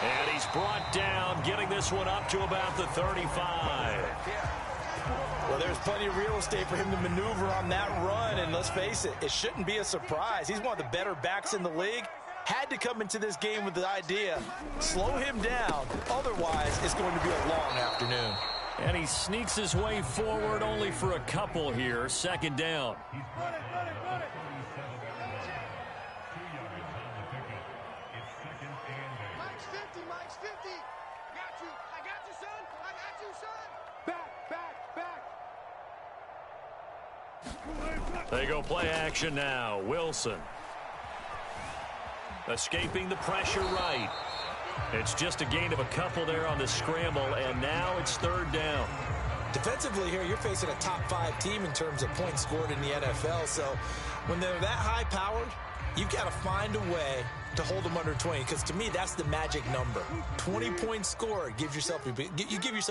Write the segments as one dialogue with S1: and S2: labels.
S1: And he's brought down, getting this one up to about the 35.
S2: Well, there's plenty of real estate for him to maneuver on that run, and let's face it, it shouldn't be a surprise. He's one of the better backs in the league. Had to come into this game with the idea, slow him down, otherwise it's going to be a long afternoon.
S1: And he sneaks his way forward only for a couple here, second down. They go play action now. Wilson. Escaping the pressure right. It's just a gain of a couple there on the scramble, and now it's third down.
S2: Defensively here, you're facing a top-5 team in terms of points scored in the NFL, so when they're that high-powered, you've got to find a way to hold them under 20, because to me, that's the magic number. 20 points scored, you give yourself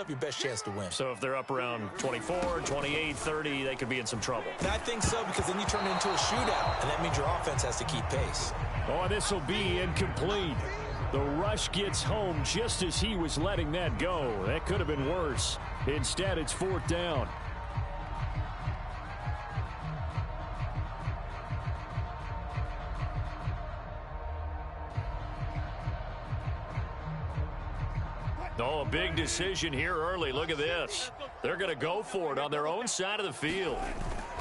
S2: your best chance to win.
S1: So if they're up around 24, 28, 30, they could be in some trouble.
S2: And I think so, because then you turn it into a shootout, and that means your offense has to keep pace.
S3: Oh, this will be incomplete. The rush gets home just as he was letting that go. That could have been worse. Instead, it's fourth down.
S1: Oh, a big decision here early. Look at this. They're going to go for it on their own side of the field.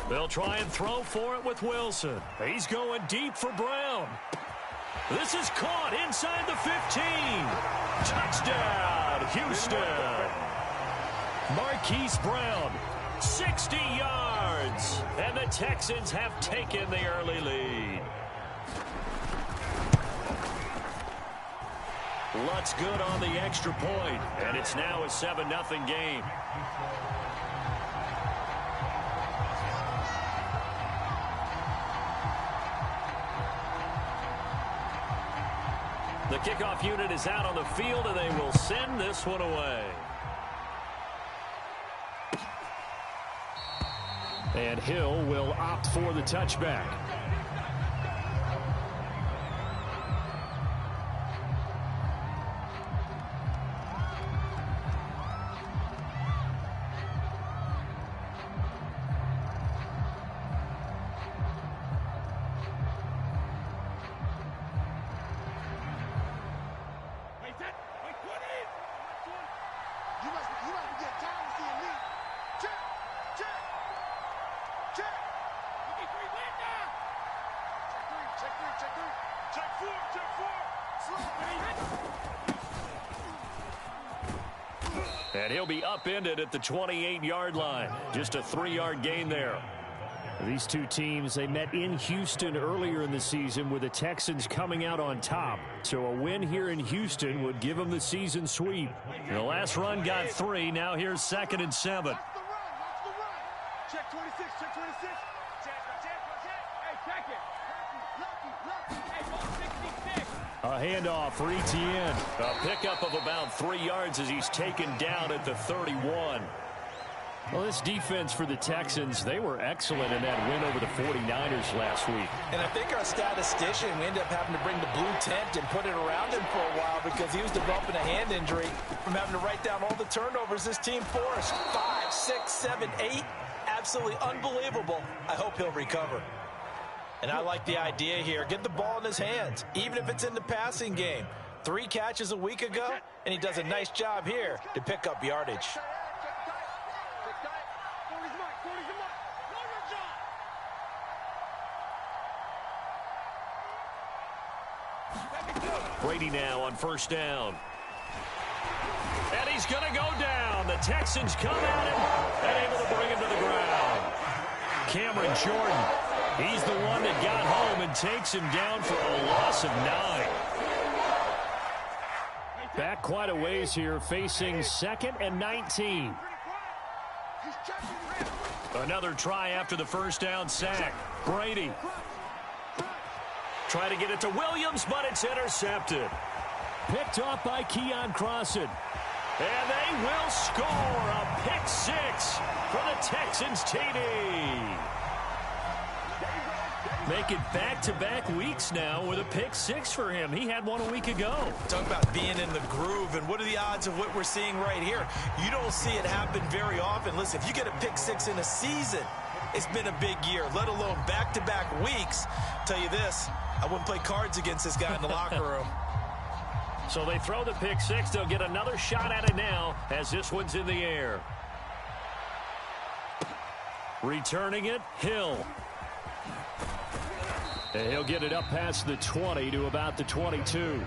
S1: They'll try and throw for it with Wilson. He's going deep for Brown. This is caught inside the 15. Touchdown, Houston. Marquise Brown, 60 yards. And the Texans have taken the early lead. Lutz good on the extra point, and it's now a 7-0 game. The kickoff unit is out on the field, and they will send this one away.
S3: And Hill will opt for the touchback.
S1: And he'll be upended at the 28-yard line. Just a 3-yard gain there.
S3: These two teams, they met in Houston earlier in the season with the Texans coming out on top. So a win here in Houston would give them the season sweep.
S1: The last run got 3. Now here's 2nd and 7.
S4: Check 26, check 26.
S3: A handoff for Etienne.
S1: A pickup of about 3 yards as he's taken down at the 31.
S3: Well, this defense for the Texans, they were excellent in that win over the 49ers last week.
S2: And I think our statistician, we ended up having to bring the blue tent and put it around him for a while because he was developing a hand injury from having to write down all the turnovers this team forced. 5, 6, 7, 8. Absolutely unbelievable. I hope he'll recover. And I like the idea here. Get the ball in his hands, even if it's in the passing game. 3 catches a week ago, and he does a nice job here to pick up yardage.
S1: Brady now on first down. And he's going to go down. The Texans come at him and able to bring him to the ground. Cameron Jordan, he's the one that got home and takes him down for a loss of 9.
S3: Back quite a ways here, facing 2nd and 19.
S1: Another try after the first down sack. Brady. Try to get it to Williams, but it's intercepted.
S3: Picked off by Keon Crossan.
S1: And they will score a pick 6 for the Texans TD.
S3: Make it back-to-back weeks now with a pick six for him. He had one a week ago.
S2: Talk about being in the groove, and what are the odds of what we're seeing right here? You don't see it happen very often. Listen, if you get a pick six in a season, it's been a big year, let alone back-to-back weeks. Tell you this, I wouldn't play cards against this guy in the locker room.
S3: So they throw the pick six. They'll get another shot at it now as this one's in the air. Returning it, Hill. And he'll get it up past the 20 to about the 22.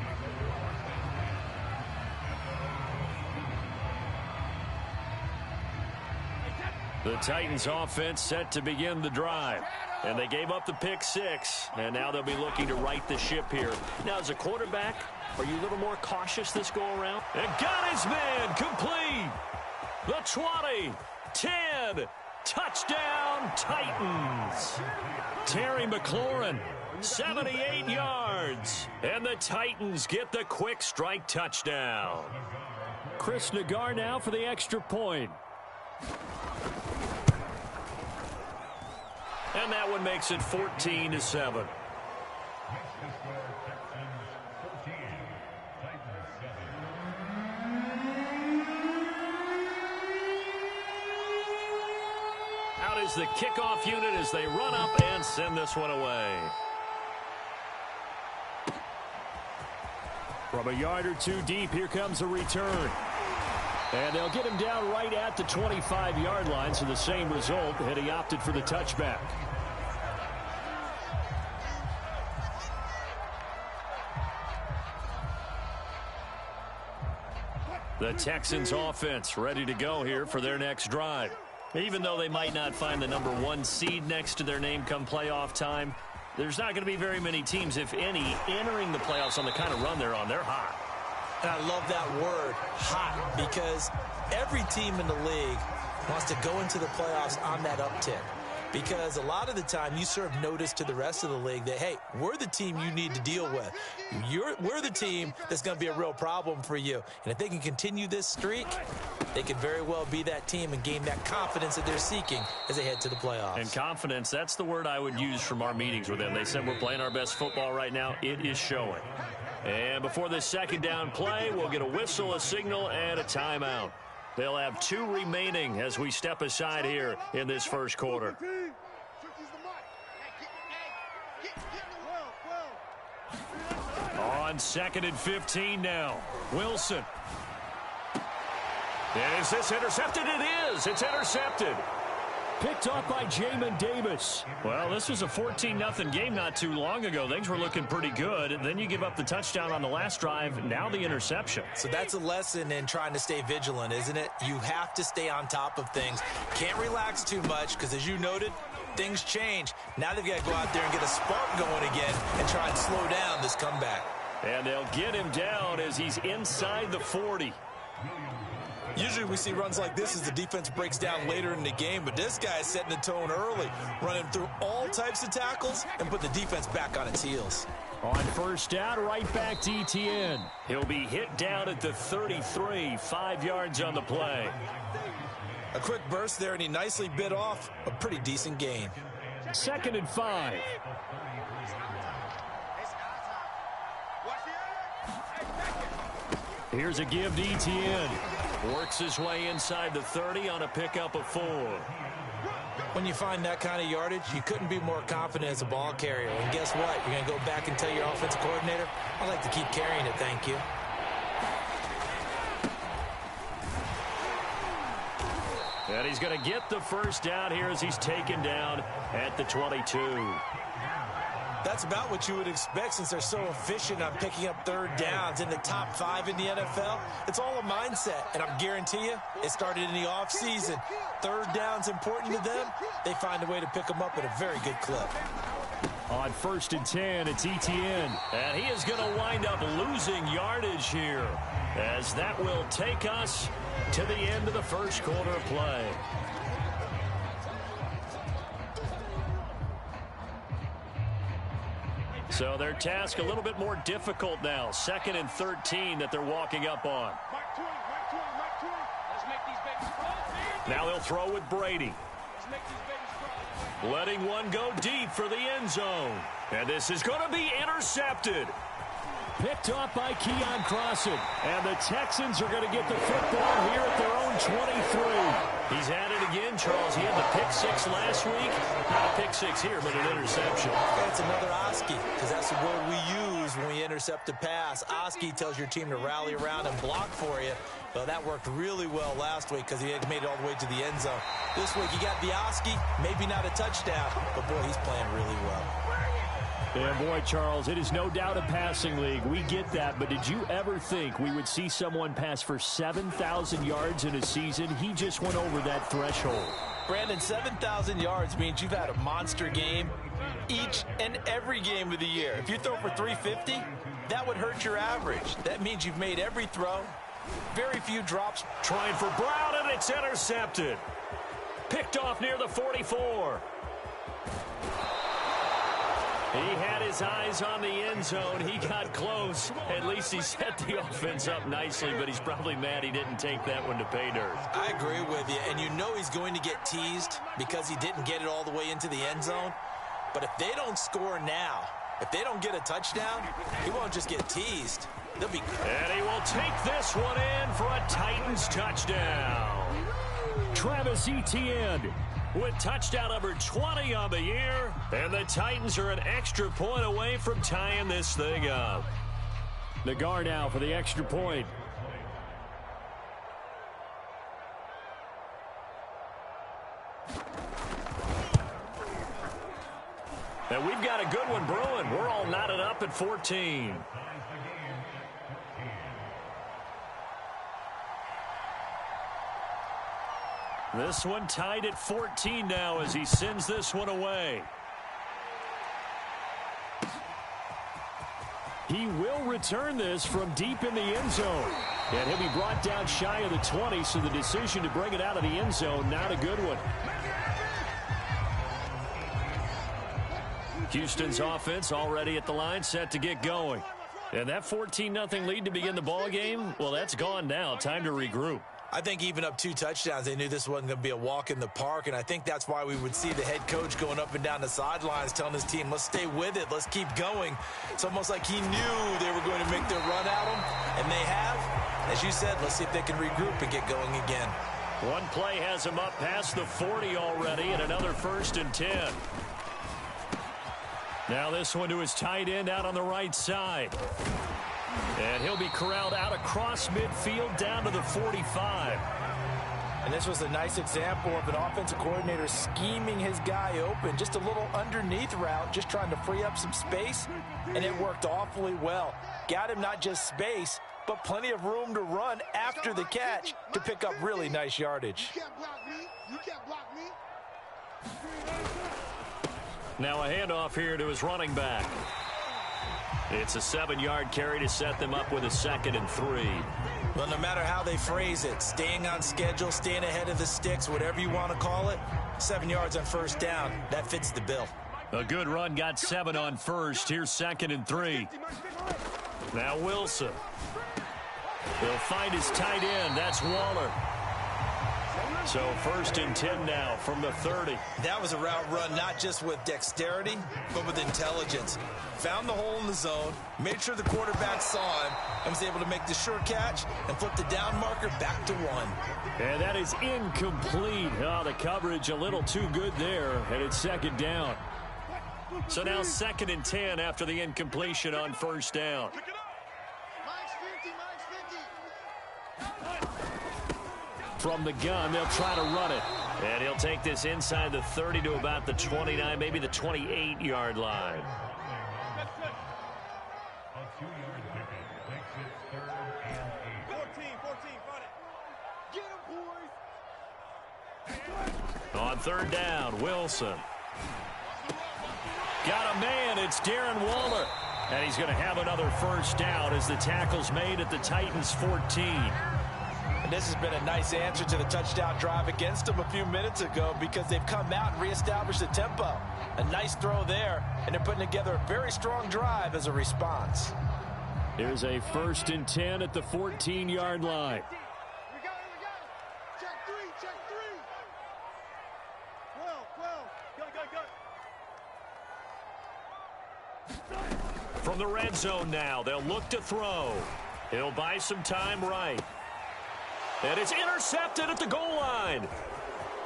S3: The Titans offense set to begin the drive. And they gave up the pick six. And now they'll be looking to right the ship here. Now, as a quarterback, are you a little more cautious this go around? And got his man complete. The 20, 10, touchdown Titans. Terry McLaurin, 78 yards. And the Titans get the quick strike touchdown. Chris Nagar now for the extra point. And that one makes it 14-7. Out is the kickoff unit as they run up and send this one away. From a yard or two deep, here comes a return. And they'll get him down right at the 25-yard line, so the same result, and he opted for the touchback. The Texans offense ready to go here for their next drive. Even though they might not find the #1 seed next to their name come playoff time, there's not going to be very many teams, if any, entering the playoffs on the kind of run they're on. They're hot.
S2: And I love that word, hot, because every team in the league wants to go into the playoffs on that uptick. Because a lot of the time you serve notice to the rest of the league that, hey, we're the team you need to deal with. We're the team that's going to be a real problem for you. And if they can continue this streak, they could very well be that team and gain that confidence that they're seeking as they head to the playoffs.
S3: And confidence, that's the word I would use from our meetings with them. They said we're playing our best football right now. It is showing. And before this second down play, we'll get a whistle, a signal, and a timeout. They'll have 2 remaining as we step aside here in this first quarter. On 2nd and 15 now. Wilson. Is this intercepted? It is. It's intercepted. Picked off by Jamin Davis. Well, this was a 14-0 game not too long ago. Things were looking pretty good. And then you give up the touchdown on the last drive. Now the interception.
S2: So that's a lesson in trying to stay vigilant, isn't it? You have to stay on top of things. Can't relax too much because, as you noted, things change. Now they've got to go out there and get a spark going again and try and slow down this comeback.
S3: And they'll get him down as he's inside the 40.
S2: Usually we see runs like this as the defense breaks down later in the game, but this guy is setting the tone early, running through all types of tackles and put the defense back on its heels.
S3: On first down, right back to Etienne. He'll be hit down at the 33, 5 yards on the play.
S2: A quick burst there, and he nicely bit off a pretty decent gain.
S3: 2nd and 5. Here's a give to Etienne. Works his way inside the 30 on a pickup of 4.
S2: When you find that kind of yardage, you couldn't be more confident as a ball carrier. And guess what? You're going to go back and tell your offensive coordinator, I'd like to keep carrying it, thank you.
S3: And he's going to get the first down here as he's taken down at the 22.
S2: That's about what you would expect since they're so efficient on picking up 3rd downs in the top 5 in the NFL. It's all a mindset, and I guarantee you it started in the offseason. 3rd down's important to them. They find a way to pick them up at a very good clip.
S3: On 1st and 10, it's Etienne. And he is going to wind up losing yardage here as that will take us to the end of the first quarter of play. So their task a little bit more difficult now. 2nd and 13 that they're walking up on. Now they'll throw with Brady. letting one go deep for the end zone. And this is going to be intercepted. Picked off by Keion Crossen. And the Texans are going to get the football here at their own 23. He's had it again, Charles. He had the pick six last week. Not a pick six here, but an interception.
S2: That's another Oski, because that's the word we use when we intercept a pass. Oski tells your team to rally around and block for you. Well, that worked really well last week because he had made it all the way to the end zone. This week, he got the Oski, maybe not a touchdown, but, boy, he's playing really well.
S3: Yeah, boy, Charles, it is no doubt a passing league. We get that, but did you ever think we would see someone pass for 7,000 yards in a season? He just went over that threshold.
S2: Brandon, 7,000 yards means you've had a monster game each and every game of the year. If you throw for 350, that would hurt your average. That means you've made every throw, very few drops.
S3: Trying for Brown, and it's intercepted. Picked off near the 44. He had his eyes on the end zone. He got close. At least he set the offense up nicely, but he's probably mad he didn't take that one to pay dirt.
S2: I agree with you, and you know he's going to get teased because he didn't get it all the way into the end zone. But if they don't score now, if they don't get a touchdown, he won't just get teased. They'll be...
S3: And he will take this one in for a Titans touchdown. Travis Etienne with touchdown number 20 on the year. And the Titans are an extra point away from tying this thing up. Nagar now for the extra point. And we've got a good one brewing. We're all knotted up at 14. This one tied at 14 now as he sends this one away. He will return this from deep in the end zone. And he'll be brought down shy of the 20, so the decision to bring it out of the end zone, not a good one. Houston's offense already at the line, set to get going. And that 14-0 lead to begin the ball game, well, that's gone now. Time to regroup.
S2: I think even up 2 touchdowns, they knew this wasn't going to be a walk in the park, and I think that's why we would see the head coach going up and down the sidelines telling his team, let's stay with it, let's keep going. It's almost like he knew they were going to make their run at him, and they have. As you said, let's see if they can regroup and get going again.
S3: One play has him up past the 40 already, and another 1st and 10. Now this one to his tight end out on the right side. And he'll be corralled out across midfield down to the 45.
S2: And this was a nice example of an offensive coordinator scheming his guy open. Just a little underneath route, just trying to free up some space. And it worked awfully well. Got him not just space, but plenty of room to run after the catch to pick up really nice yardage.
S4: You can't block me. You can't block me.
S3: Now a handoff here to his running back. It's a 7-yard carry to set them up with a 2nd and 3.
S2: Well, no matter how they phrase it, staying on schedule, staying ahead of the sticks, whatever you want to call it, 7 yards on 1st down, that fits the bill.
S3: A good run, got 7 on 1st. Here's 2nd and 3. Now Wilson. He'll find his tight end. That's Waller. So 1st and 10 now from the 30.
S2: That was a route run not just with dexterity, but with intelligence. Found the hole in the zone, made sure the quarterback saw him, and was able to make the sure catch and flip the down marker back to 1.
S3: And that is incomplete. Oh, the coverage a little too good there, and it's 2nd down. So now 2nd and 10 after the incompletion on 1st down. From the gun, they'll try to run it. And he'll take this inside the 30 to about the 29, maybe the 28-yard line. On 3rd down, Wilson. Got a man, it's Darren Waller. And he's going to have another 1st down as the tackle's made at the Titans' 14.
S2: And this has been a nice answer to the touchdown drive against them a few minutes ago because they've come out and reestablished the tempo. A nice throw there, and they're putting together a very strong drive as a response.
S3: Here's a 1st and 10 at the 14-yard line.
S4: We got it. Check 3. 12. Go.
S3: From the red zone now, they'll look to throw. He'll buy some time right. And it's intercepted at the goal line.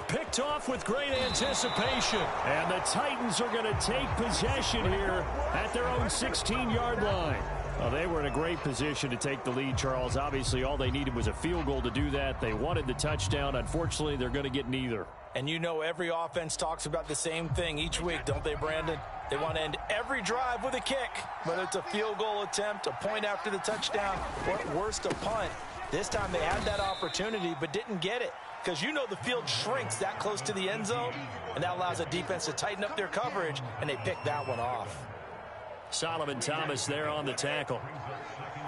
S3: Picked off with great anticipation. And the Titans are going to take possession here at their own 16-yard line. Well, they were in a great position to take the lead, Charles. Obviously, all they needed was a field goal to do that. They wanted the touchdown. Unfortunately, they're going to get neither.
S2: And you know every offense talks about the same thing each week, don't they, Brandon? They want to end every drive with a kick, whether it's a field goal attempt, a point after the touchdown, or at worst, a punt. This time they had that opportunity but didn't get it because you know the field shrinks that close to the end zone, and that allows a defense to tighten up their coverage, and they picked that one off.
S3: Solomon Thomas there on the tackle.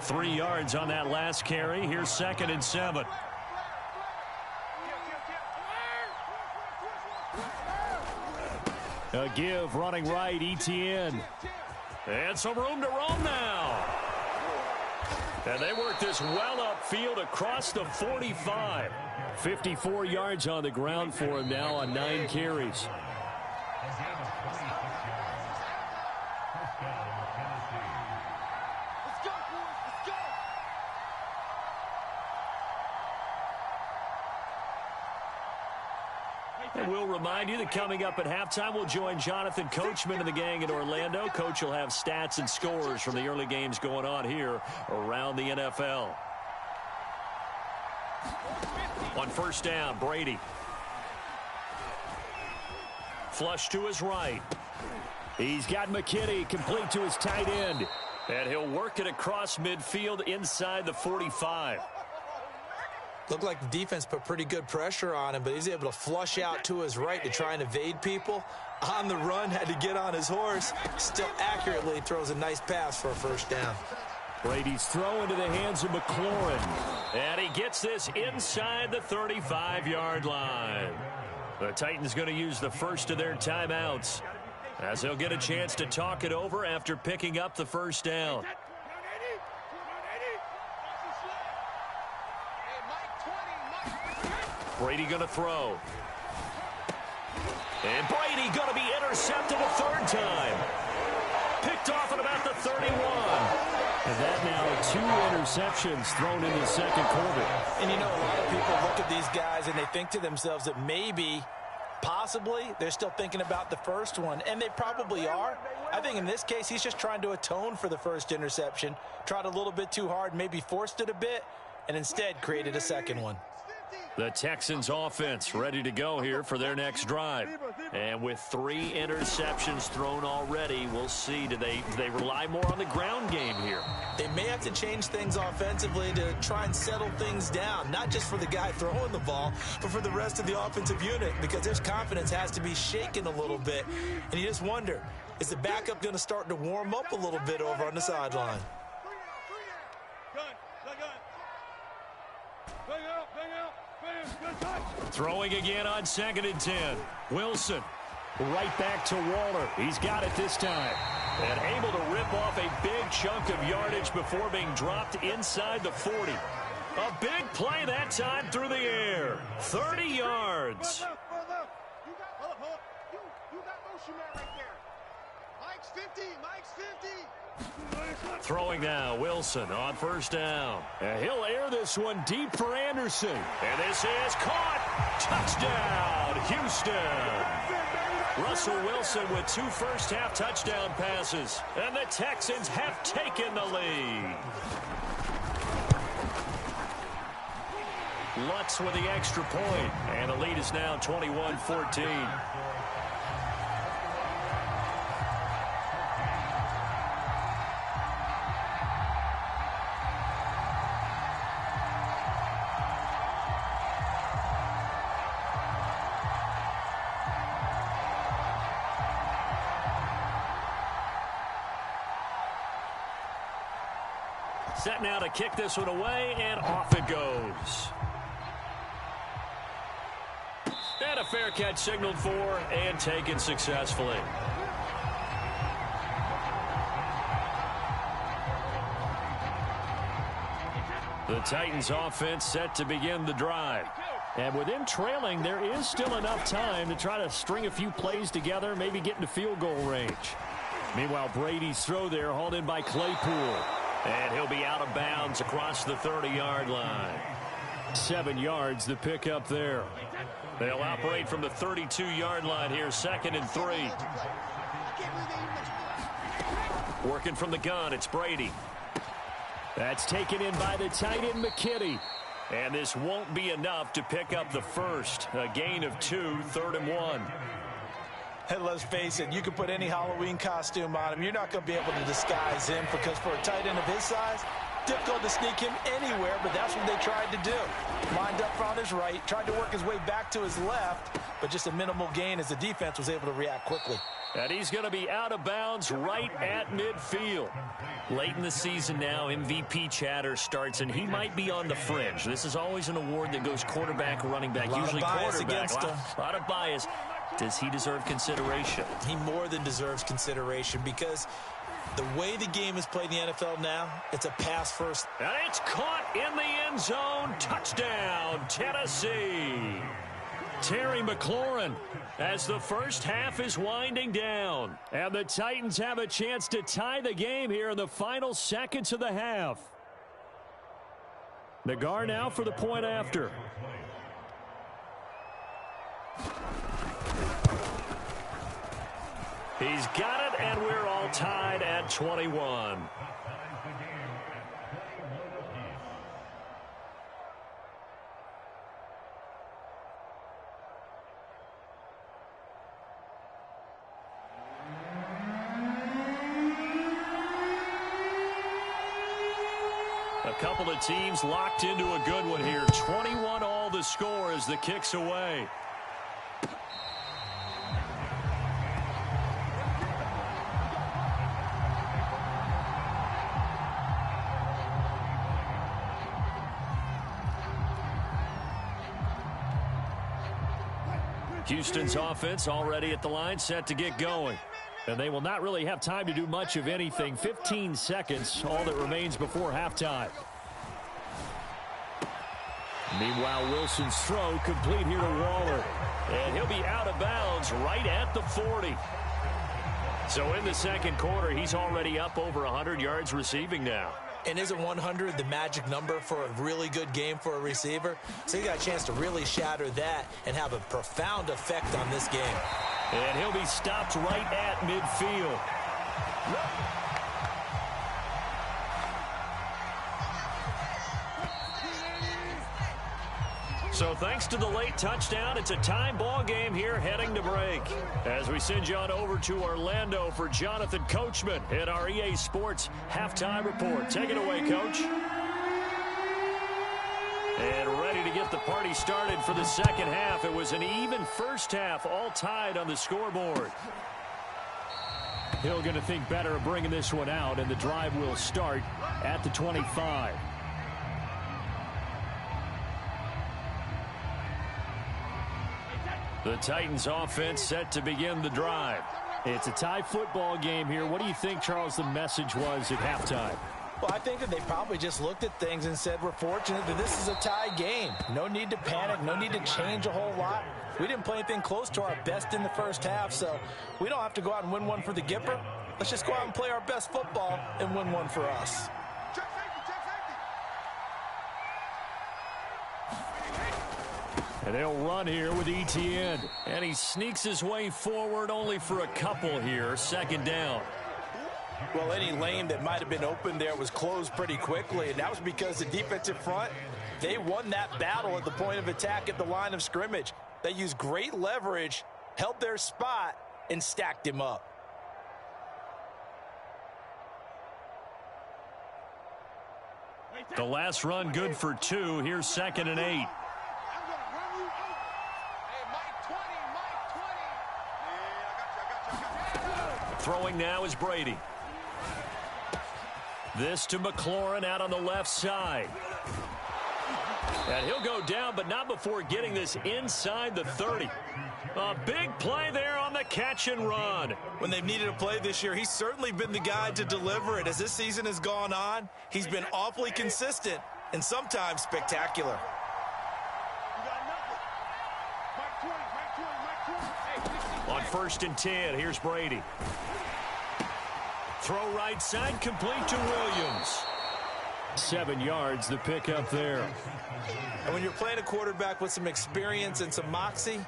S3: 3 yards on that last carry. Here's 2nd and 7. A give running right, Etienne. And some room to roam now. And they work this well upfield across the 45. 54 yards on the ground for him now on 9 carries. And we'll remind you that coming up at halftime, we'll join Jonathan Coachman and the gang in Orlando. Coach will have stats and scores from the early games going on here around the NFL. On first down, Brady. Flush to his right. He's got McKinney complete to his tight end. And he'll work it across midfield inside the 45.
S2: Looked like the defense put pretty good pressure on him, but he's able to flush out to his right to try and evade people. On the run, had to get on his horse. Still accurately throws a nice pass for a first down.
S3: Brady's throw into the hands of McLaurin. And he gets this inside the 35-yard line. The Titans going to use the first of their timeouts as they'll get a chance to talk it over after picking up the first down. Brady going to throw. And Brady going to be intercepted a 3rd time. Picked off at about the 31. And that now 2 interceptions thrown in the second quarter.
S2: And you know, a lot of people look at these guys and they think to themselves that maybe, possibly, they're still thinking about the first one. And they probably are. I think in this case, he's just trying to atone for the first interception. Tried a little bit too hard, maybe forced it a bit, and instead created a second one.
S3: The Texans offense ready to go here for their next drive. And with 3 interceptions thrown already, we'll see. Do they rely more on the ground game here?
S2: They may have to change things offensively to try and settle things down, not just for the guy throwing the ball, but for the rest of the offensive unit, because their confidence has to be shaken a little bit. And you just wonder, is the backup going to start to warm up a little bit over on the sideline?
S3: Throwing again on 2nd and 10. Wilson right back to Waller. He's got it this time. And able to rip off a big chunk of yardage before being dropped inside the 40. A big play that time through the air. 30 yards.
S4: You got motion man right there. Mike's 50. Mike's 50.
S3: Throwing now, Wilson on first down. And he'll air this one deep for Anderson. And this is caught. Touchdown, Houston. Russell Wilson with 2 first-half touchdown passes. And the Texans have taken the lead. Lutz with the extra point. And the lead is now 21-14. Set now to kick this one away, and off it goes. And a fair catch signaled for and taken successfully. The Titans offense set to begin the drive. And with them trailing, there is still enough time to try to string a few plays together, maybe get into field goal range. Meanwhile, Brady's throw there hauled in by Claypool. And he'll be out of bounds across the 30-yard line. 7 yards the pick up there. They'll operate from the 32-yard line here, 2nd and 3. Working from the gun, it's Brady. That's taken in by the tight end, McKinney. And this won't be enough to pick up the first. A gain of 2, 3rd and 1.
S2: Hey, let's face it, you can put any Halloween costume on him. You're not going to be able to disguise him because for a tight end of his size, difficult to sneak him anywhere, but that's what they tried to do. Lined up on his right, tried to work his way back to his left, but just a minimal gain as the defense was able to react quickly.
S3: And he's going to be out of bounds right at midfield. Late in the season now, MVP chatter starts, and he might be on the fringe. This is always an award that goes quarterback, running back, usually quarterback. A lot of bias. Does he deserve consideration?
S2: He more than deserves consideration because the way the game is played in the NFL now, it's a pass first.
S3: And it's caught in the end zone. Touchdown, Tennessee. Terry McLaurin as the first half is winding down. And the Titans have a chance to tie the game here in the final seconds of the half. Nagar now for the point after. He's got it, and we're all tied at 21. A couple of teams locked into a good one here. 21 all the score as the kick's away. Houston's offense already at the line, set to get going. And they will not really have time to do much of anything. 15 seconds, all that remains before halftime. Meanwhile, Wilson's throw complete here to Waller. And he'll be out of bounds right at the 40. So in the second quarter, he's already up over 100 yards receiving now.
S2: And isn't 100 the magic number for a really good game for a receiver? So he got a chance to really shatter that and have a profound effect on this game.
S3: And he'll be stopped right at midfield. So thanks to the late touchdown, it's a time ball game here heading to break. As we send you on over to Orlando for Jonathan Coachman at our EA Sports Halftime Report. Take it away, Coach. And ready to get the party started for the second half. It was an even first half, all tied on the scoreboard. Hill going to think better of bringing this one out, and the drive will start at the 25. The Titans offense set to begin the drive. It's a tie football game here. What do you think, Charles, the message was at halftime?
S2: Well, I think that they probably just looked at things and said, we're fortunate that this is a tie game. No need to panic. No need to change a whole lot. We didn't play anything close to our best in the first half, so we don't have to go out and win one for the Gipper. Let's just go out and play our best football and win one for us.
S3: And they'll run here with Etienne. And he sneaks his way forward only for a couple here. Second down.
S2: Well, any lane that might have been open there was closed pretty quickly, and that was because the defensive front, they won that battle at the point of attack at the line of scrimmage. They used great leverage, held their spot, and stacked him up.
S3: The last run good for 2. Here's 2nd and 8. Throwing now is Brady. This to McLaurin out on the left side. And he'll go down, but not before getting this inside the 30. A big play there on the catch and run.
S2: When they've needed a play this year, he's certainly been the guy to deliver it. As this season has gone on, he's been awfully consistent and sometimes spectacular.
S3: On 1st and 10, here's Brady. Throw right side, complete to Williams. 7 yards, the pickup there.
S2: And when you're playing a quarterback with some experience and some moxie,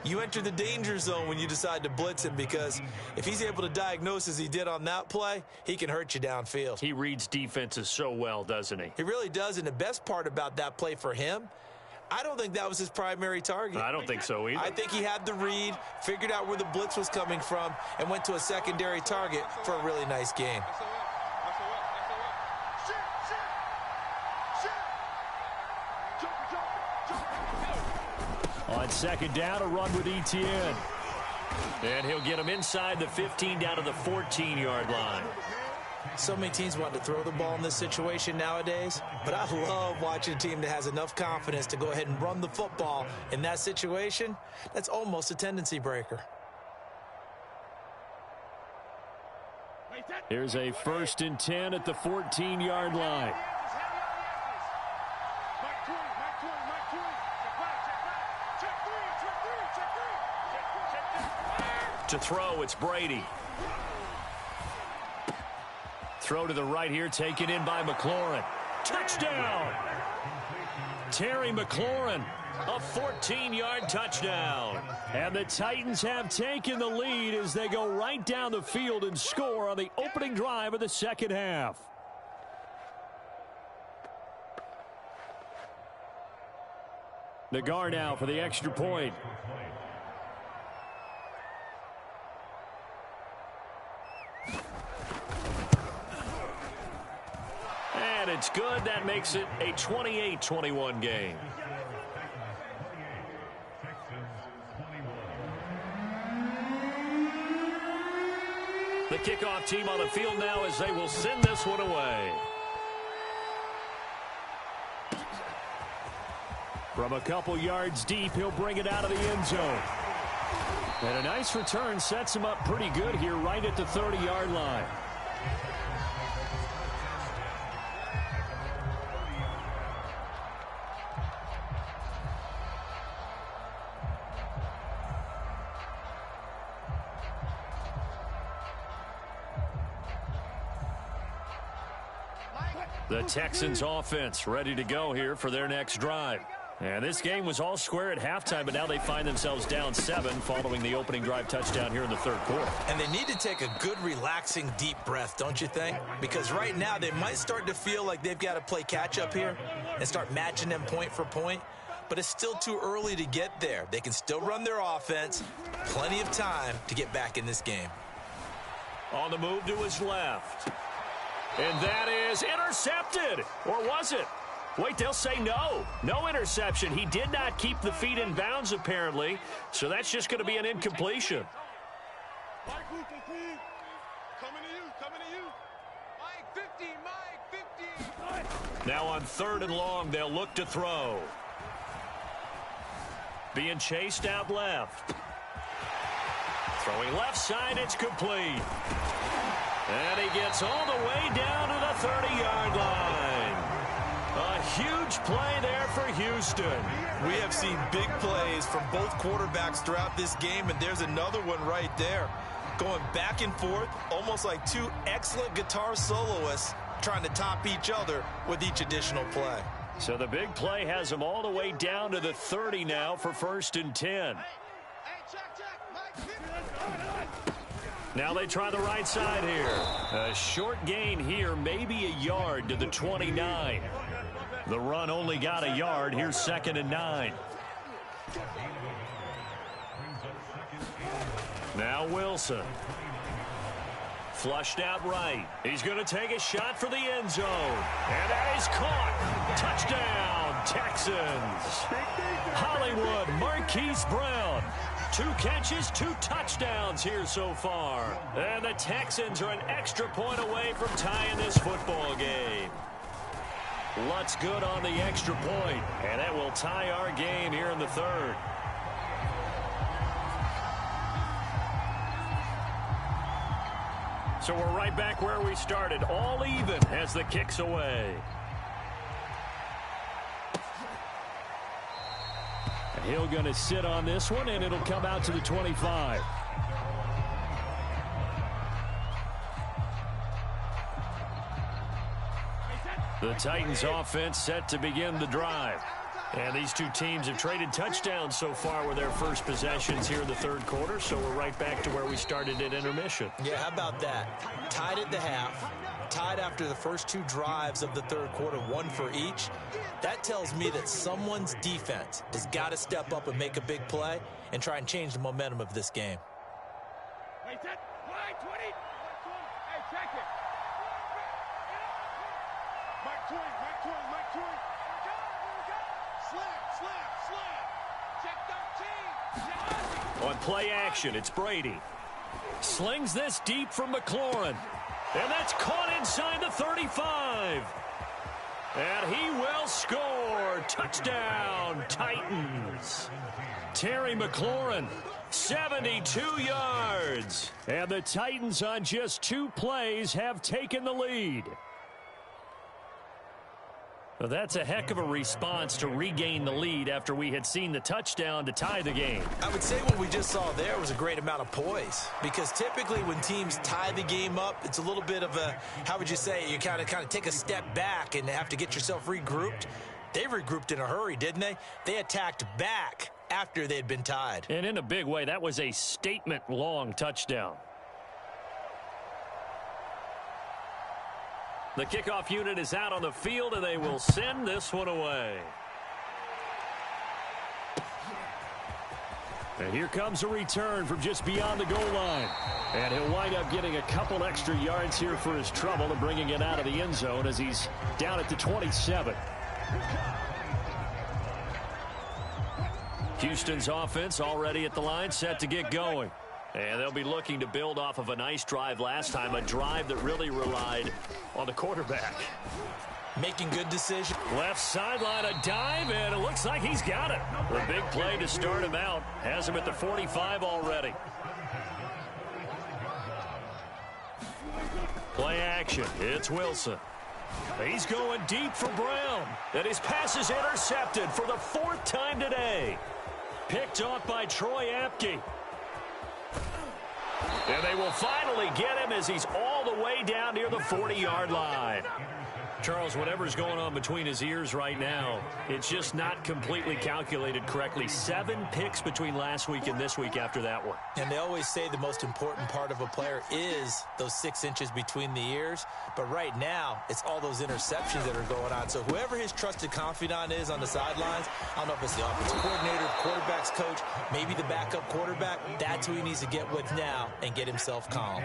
S2: you enter the danger zone when you decide to blitz him, because if he's able to diagnose as he did on that play, he can hurt you downfield.
S3: He reads defenses so well, doesn't he?
S2: He really does, and the best part about that play for him, I don't think that was his primary target.
S3: I don't think so either.
S2: I think he had the read, figured out where the blitz was coming from, and went to a secondary target for a really nice game.
S3: On second down, a run with Etienne. And he'll get him inside the 15 down to the 14-yard line.
S2: So many teams want to throw the ball in this situation nowadays, but I love watching a team that has enough confidence to go ahead and run the football in that situation. That's almost a tendency breaker.
S3: Here's a 1st and 10 at the 14-yard line. To throw, it's Brady. Throw to the right here, taken in by McLaurin. Touchdown! Terry McLaurin, a 14-yard touchdown. And the Titans have taken the lead as they go right down the field and score on the opening drive of the second half. Nagar now for the extra point. And it's good. That makes it a 28-21 game. The kickoff team on the field now as they will send this one away. From a couple yards deep, he'll bring it out of the end zone. And a nice return sets him up pretty good here right at the 30-yard line. The Texans offense ready to go here for their next drive. And this game was all square at halftime, but now they find themselves down 7 following the opening drive touchdown here in the third quarter.
S2: And they need to take a good, relaxing, deep breath, don't you think? Because right now they might start to feel like they've got to play catch-up here and start matching them point for point. But it's still too early to get there. They can still run their offense. Plenty of time to get back in this game.
S3: On the move to his left. And that is intercepted. Or was it? Wait, they'll say no. No interception. He did not keep the feet in bounds, apparently. So that's just going to be an incompletion.
S4: Coming to you. Mike 50.
S3: Now on 3rd and long, they'll look to throw. Being chased out left. Throwing left side, it's complete. And he gets all the way down to the 30-yard line. A huge play there for Houston.
S2: We have seen big plays from both quarterbacks throughout this game, and there's another one right there. Going back and forth, almost like two excellent guitar soloists trying to top each other with each additional play.
S3: So the big play has them all the way down to the 30 now for 1st and 10.
S4: Hey, check. Mike 50.
S3: Now they try the right side here. A short gain here, maybe a yard to the 29. The run only got a yard. Here's 2nd and 9. Now Wilson. Flushed out right. He's going to take a shot for the end zone. And that is caught. Touchdown, Texans. Hollywood Marquise Brown. 2 catches, 2 touchdowns here so far. And the Texans are an extra point away from tying this football game. Lutz good on the extra point, and that will tie our game here in the 3rd. So we're right back where we started, all even as the kick's away. Hill going to sit on this one, and it'll come out to the 25. The Titans offense set to begin the drive. And these two teams have traded touchdowns so far with their first possessions here in the third quarter, so we're right back to where we started at intermission.
S2: Yeah, how about that? Tied at the half, tied after the first two drives of the third quarter, one for each. That tells me that someone's defense has got to step up and make a big play and try and change the momentum of this game.
S4: Hey, set. Line 20. Hey, check it. Mike 20, Mike 20, Mike 20. Slap. Check 13.
S3: On play action, it's Brady. Slings this deep from McLaurin. And that's caught inside the 35. And he will score. Touchdown, Titans. Terry McLaurin, 72 yards. And the Titans on just 2 plays have taken the lead. Well, that's a heck of a response to regain the lead after we had seen the touchdown to tie the game.
S2: I would say what we just saw there was a great amount of poise, because typically when teams tie the game up, it's a little bit of a, how would you say, you kind of take a step back and have to get yourself regrouped. They regrouped in a hurry, didn't they? They attacked back after they'd been tied.
S3: And in a big way, that was a statement-long touchdown. The kickoff unit is out on the field, and they will send this one away. And here comes a return from just beyond the goal line. And he'll wind up getting a couple extra yards here for his trouble and bringing it out of the end zone as he's down at the 27. Houston's offense already at the line, set to get going. And they'll be looking to build off of a nice drive last time, a drive that really relied on the quarterback.
S2: Making good decisions.
S3: Left sideline, a dive, and it looks like he's got it. The big play to start him out. Has him at the 45 already. Play action. It's Wilson. He's going deep for Brown. And his pass is intercepted for the 4th time today. Picked off by Troy Apke. And they will finally get him as he's all the way down near the 40-yard line. Charles, whatever's going on between his ears right now, it's just not completely calculated correctly. 7 picks between last week and this week after that one.
S2: And they always say the most important part of a player is those 6 inches between the ears. But right now, it's all those interceptions that are going on. So whoever his trusted confidant is on the sidelines, I don't know if it's the offensive coordinator, quarterback's coach, maybe the backup quarterback, that's who he needs to get with now and get himself calm.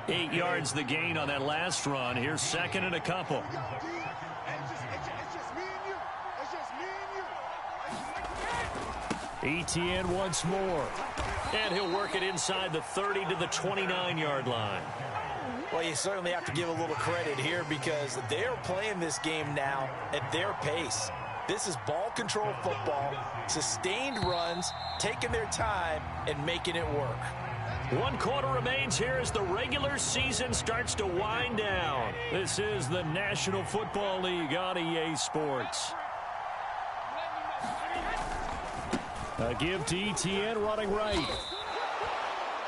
S3: 8 yards the gain on that last run. Here's 2nd and a couple.
S4: It's just me and you.
S3: Etienne once more. And he'll work it inside the 30 to the 29-yard line.
S2: Well, you certainly have to give a little credit here because they're playing this game now at their pace. This is ball control football, sustained runs, taking their time, and making it work.
S3: 1 quarter remains here as the regular season starts to wind down. This is the National Football League on EA Sports. A give to Etienne running right.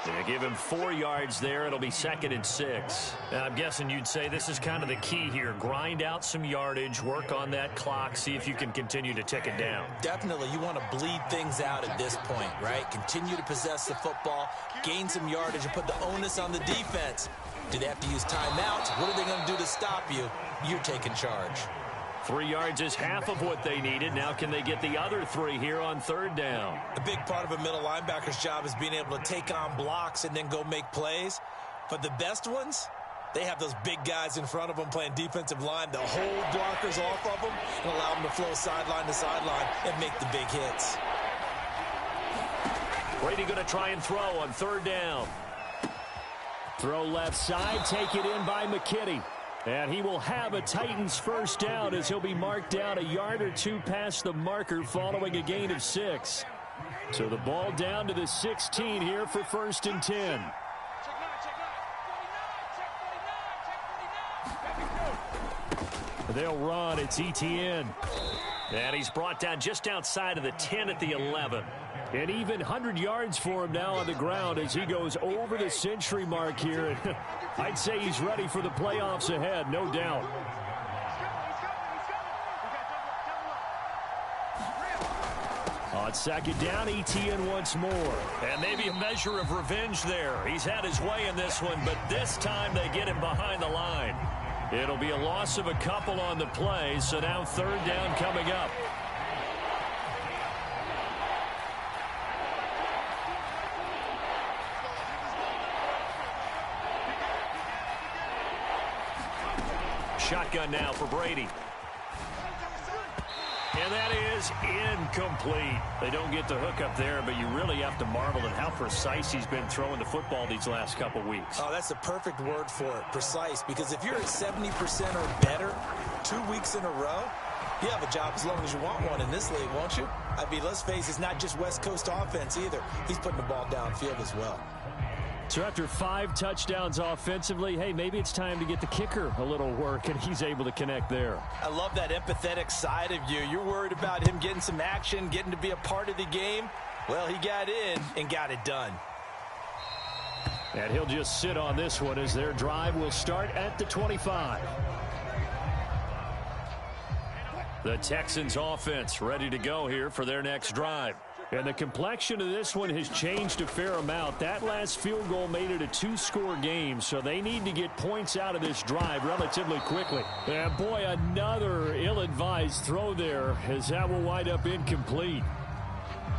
S3: They give him 4 yards there. It'll be 2nd and 6. Now, I'm guessing you'd say this is kind of the key here. Grind out some yardage, work on that clock, see if you can continue to tick it down.
S2: Definitely, you want to bleed things out at this point, right? Continue to possess the football, gain some yardage, and put the onus on the defense. Do they have to use timeouts? What are they going to do to stop you? You're taking charge.
S3: 3 yards is half of what they needed. Now can they get the other 3 here on 3rd down?
S2: A big part of a middle linebacker's job is being able to take on blocks and then go make plays. But the best ones, they have those big guys in front of them playing defensive line. They'll hold blockers off of them and allow them to flow sideline to sideline and make the big hits.
S3: Brady going to try and throw on 3rd down. Throw left side, take it in by McKinney. And he will have a Titans first down as he'll be marked down a yard or 2 past the marker following a gain of 6. So the ball down to the 16 here for 1st and 10. They'll run. It's Etienne. And he's brought down just outside of the 10 at the 11. And even 100 yards for him now on the ground as he goes over the century mark here. I'd say he's ready for the playoffs ahead, no doubt. On second down, ETN once more.
S1: And maybe a measure of revenge there. He's had his way in this one, but this time they get him behind the line. It'll be a loss of a couple on the play, so now third down coming up. Shotgun now for Brady. And that is incomplete. They don't get the hook up there, but you really have to marvel at how precise he's been throwing the football these last couple weeks.
S2: Oh, that's the perfect word for it, precise, because if you're at 70% or better 2 weeks in a row, you have a job as long as you want one in this league, won't you? I mean, let's face it, it's not just West Coast offense either. He's putting the ball downfield as well.
S3: So after 5 touchdowns offensively, hey, maybe it's time to get the kicker a little work, and he's able to connect there.
S2: I love that empathetic side of you. You're worried about him getting some action, getting to be a part of the game. Well, he got in and got it done.
S3: And he'll just sit on this one as their drive will start at the 25. The Texans offense ready to go here for their next drive. And the complexion of this one has changed a fair amount. That last field goal made it a 2-score game, so they need to get points out of this drive relatively quickly. And boy, another ill-advised throw there, as that will wind up incomplete.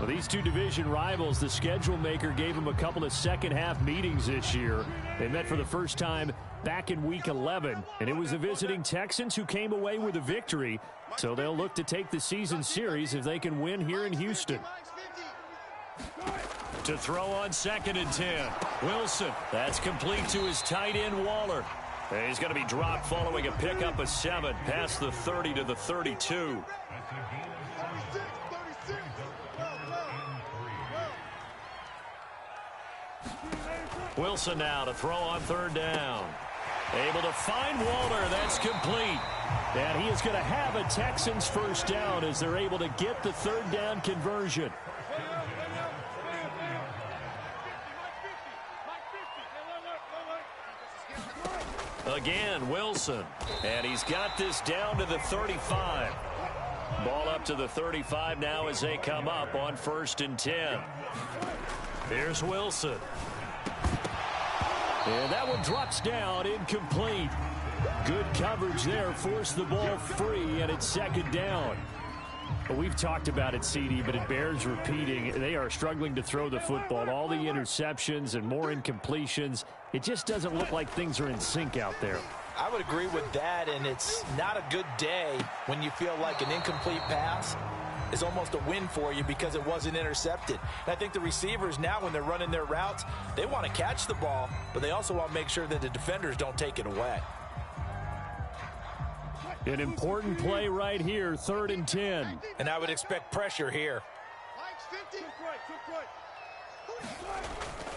S3: Well, these two division rivals, the schedule maker gave them a couple of second-half meetings this year. They met for the first time back in Week 11, and it was the visiting Texans who came away with a victory. So they'll look to take the season series if they can win here in Houston. To throw on 2nd and 10. Wilson. That's complete to his tight end, Waller. And he's going to be dropped following a pickup of 7 past the 30 to the 32. Wilson now to throw on 3rd down. Able to find Waller. That's complete. And he is going to have a Texans first down as they're able to get the 3rd down conversion. Again, Wilson. And he's got this down to the 35. Ball up to the 35 now as they come up on 1st and 10. Here's Wilson. And that one drops down, incomplete. Good coverage there, forced the ball free, and it's 2nd down. We've talked about it, CD, but it bears repeating. They are struggling to throw the football. All the interceptions and more incompletions. It just doesn't look like things are in sync out there.
S2: I would agree with that, and it's not a good day when you feel like an incomplete pass is almost a win for you because it wasn't intercepted. And I think the receivers now, when they're running their routes, they want to catch the ball, but they also want to make sure that the defenders don't take it away.
S3: An important play right here, 3rd and 10.
S2: And I would expect pressure here.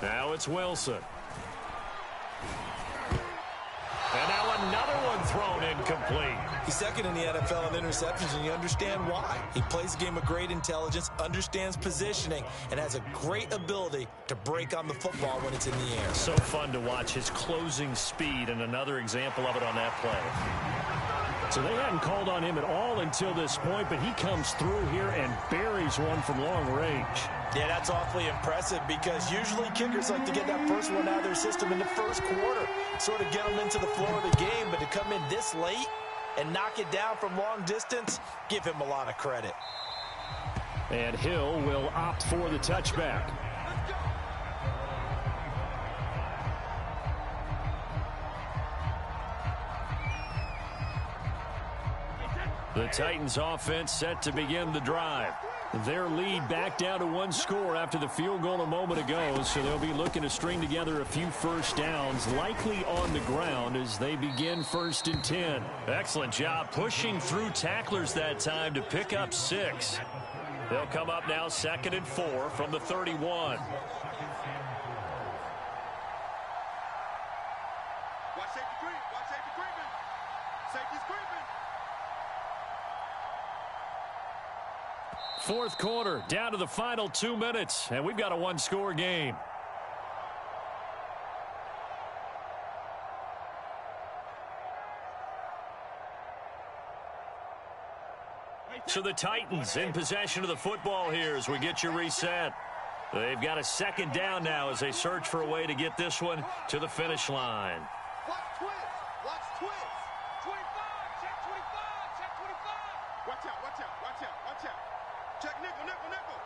S3: Now it's Wilson. And now another one thrown incomplete.
S2: He's 2nd in the NFL in interceptions, and you understand why. He plays a game of great intelligence, understands positioning, and has a great ability to break on the football when it's in the air.
S3: So fun to watch his closing speed, and another example of it on that play. So they hadn't called on him at all until this point, but he comes through here and buries one from long range.
S2: Yeah, that's awfully impressive because usually kickers like to get that first one out of their system in the first quarter, sort of get them into the flow of the game, but to come in this late and knock it down from long distance, give him a lot of credit.
S3: And Hill will opt for the touchback. The Titans offense set to begin the drive. Their lead back down to 1 score after the field goal a moment ago, so they'll be looking to string together a few first downs, likely on the ground as they begin 1st and 10. Excellent job pushing through tacklers that time to pick up 6. They'll come up now 2nd and 4 from the 31.
S4: Watch safety creep. Watch safety creeping. Safety's creeping.
S3: 4th quarter, down to the final 2 minutes, and we've got a 1-score game. So the Titans in possession of the football here as we get you reset. They've got a second down now as they search for a way to get this one to the finish line.
S4: Watch twist. Watch twist. 25. Check 25. Check 25. Watch out. Watch out. Watch out. Watch out. Check nickel. Nickel. Nickel.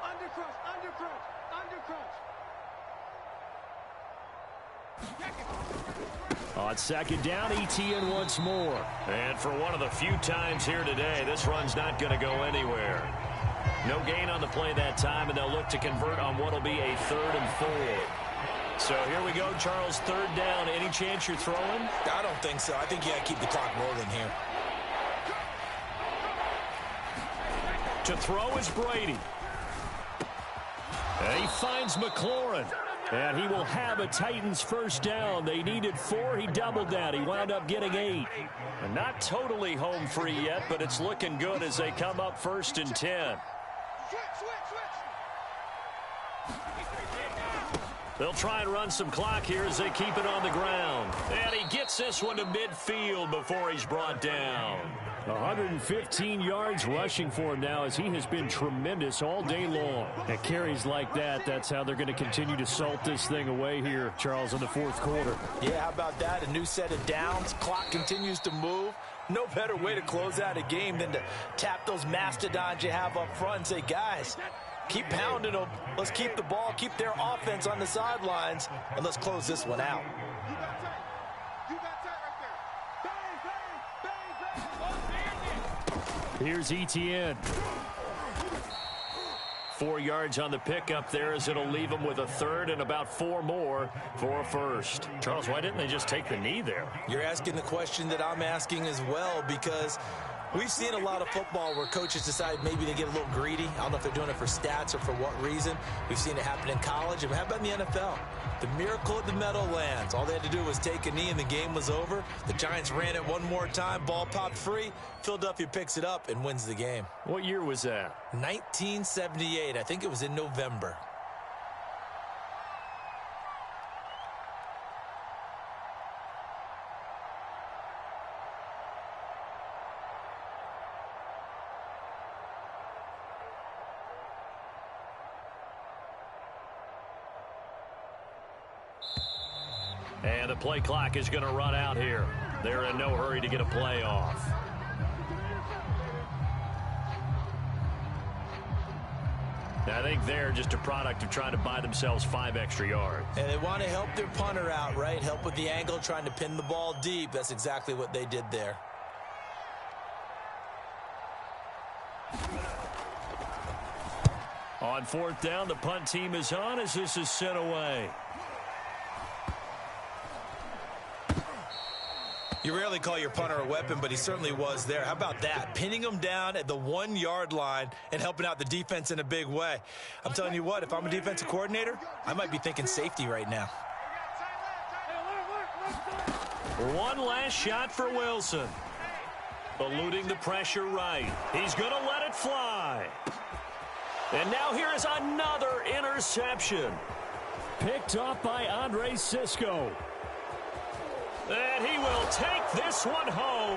S4: Under crunch. Under crunch. Under crunch.
S1: On second down, ETN once more.
S3: And for one of the few times here today, this run's not going to go anywhere. No gain on the play that time, and they'll look to convert on what will be a 3rd and 4. So here we go, Charles, 3rd down. Any chance you're throwing?
S2: I don't think so. I think you got to keep the clock rolling here.
S3: To throw is Brady.
S1: And he finds McLaurin. And he will have a Titans first down. They needed 4. He doubled that. He wound up getting 8.
S3: And not totally home free yet, but it's looking good as they come up 1st and 10. They'll try and run some clock here as they keep it on the ground. And he gets this one to midfield before he's brought down.
S1: 115 yards rushing for him now as he has been tremendous all day long. And carries like that, that's how they're going to continue to salt this thing away here, Charles, in the 4th quarter.
S2: Yeah, how about that? A new set of downs. Clock continues to move. No better way to close out a game than to tap those mastodons you have up front and say, guys, keep pounding them. Let's keep the ball, keep their offense on the sidelines, and let's close this one out.
S1: Here's ETN.
S3: 4 yards on the pickup there as it'll leave them with a 3rd and about 4 more for a 1st. Charles, why didn't they just take the knee there?
S2: You're asking the question that I'm asking as well, because we've seen a lot of football where coaches decide maybe they get a little greedy. I don't know if they're doing it for stats or for what reason. We've seen it happen in college. And how about in the NFL? The miracle at the Meadowlands. All they had to do was take a knee and the game was over. The Giants ran it one more time. Ball popped free. Philadelphia picks it up and wins the game.
S3: What year was that?
S2: 1978. I think it was in November.
S3: And the play clock is going to run out here. They're in no hurry to get a play off. I think they're just a product of trying to buy themselves 5 extra yards.
S2: And they want to help their punter out, right? Help with the angle, trying to pin the ball deep. That's exactly what they did there.
S1: On 4th down, the punt team is on as this is sent away.
S2: You rarely call your punter a weapon, but he certainly was there. How about that? Pinning him down at the 1-yard line and helping out the defense in a big way. I'm telling you what, if I'm a defensive coordinator, I might be thinking safety right now.
S3: One last shot for Wilson. Eluding the pressure right. He's going to let it fly. And now here is another interception.
S1: Picked off by Andre Cisco.
S3: And he will take this one home.